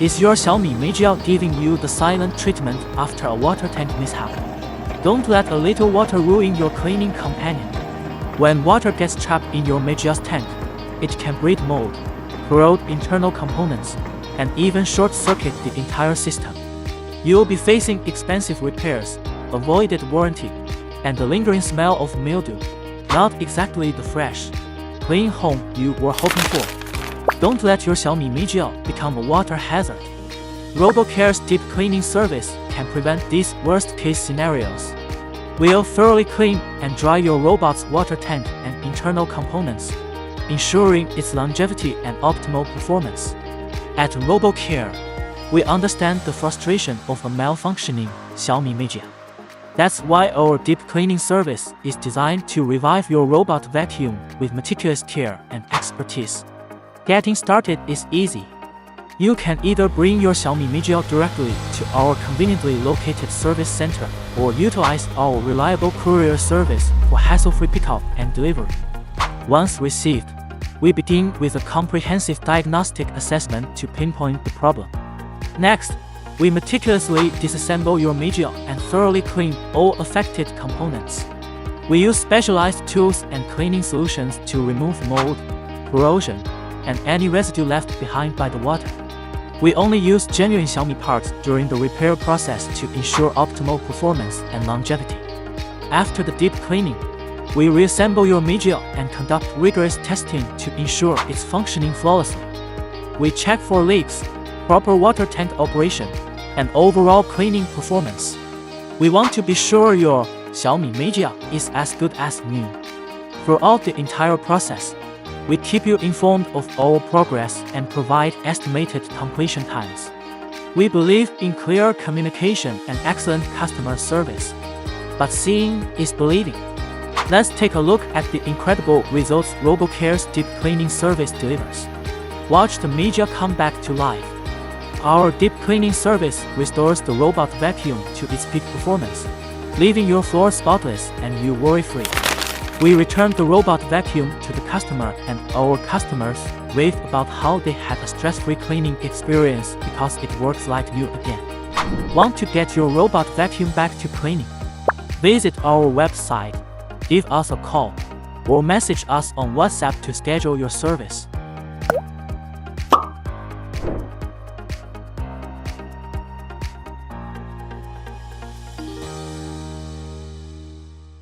Is your Xiaomi Mi giving you the silent treatment after a water tank mishap? Don't let a little water ruin your cleaning companion. When water gets trapped in your Mi tank, it can breed mold, corrode internal components, and even short-circuit the entire system. You'll be facing expensive repairs, a voided warranty, and the lingering smell of mildew. Not exactly the fresh, clean home you were hoping for. Don't let your Xiaomi Mi become a water hazard. RoboCare's deep cleaning service can prevent these worst-case scenarios. We'll thoroughly clean and dry your robot's water tank and internal components, ensuring its longevity and optimal performance. At RoboCare, we understand the frustration of a malfunctioning Xiaomi Mi. That's why our deep cleaning service is designed to revive your robot vacuum with meticulous care and expertise. Getting started is easy. You can either bring your Xiaomi Mi directly to our conveniently located service center or utilize our reliable courier service for hassle-free pickup and delivery. Once received, we begin with a comprehensive diagnostic assessment to pinpoint the problem. Next, we meticulously disassemble your Mi and thoroughly clean all affected components. We use specialized tools and cleaning solutions to remove mold, corrosion, and any residue left behind by the water. We only use genuine Xiaomi parts during the repair process to ensure optimal performance and longevity. After the deep cleaning, we reassemble your Mi and conduct rigorous testing to ensure it's functioning flawlessly. We check for leaks, proper water tank operation, and overall cleaning performance. We want to be sure your Xiaomi Mi is as good as new. Throughout the entire process, we keep you informed of our progress and provide estimated completion times. We believe in clear communication and excellent customer service. But seeing is believing. Let's take a look at the incredible results RoboCare's deep cleaning service delivers. Watch the Mi come back to life. Our deep cleaning service restores the robot vacuum to its peak performance, leaving your floor spotless and you worry-free. We returned the robot vacuum to the customer, and our customers raved about how they had a stress-free cleaning experience because it works like new again. Want to get your robot vacuum back to cleaning? Visit our website, give us a call, or message us on WhatsApp to schedule your service.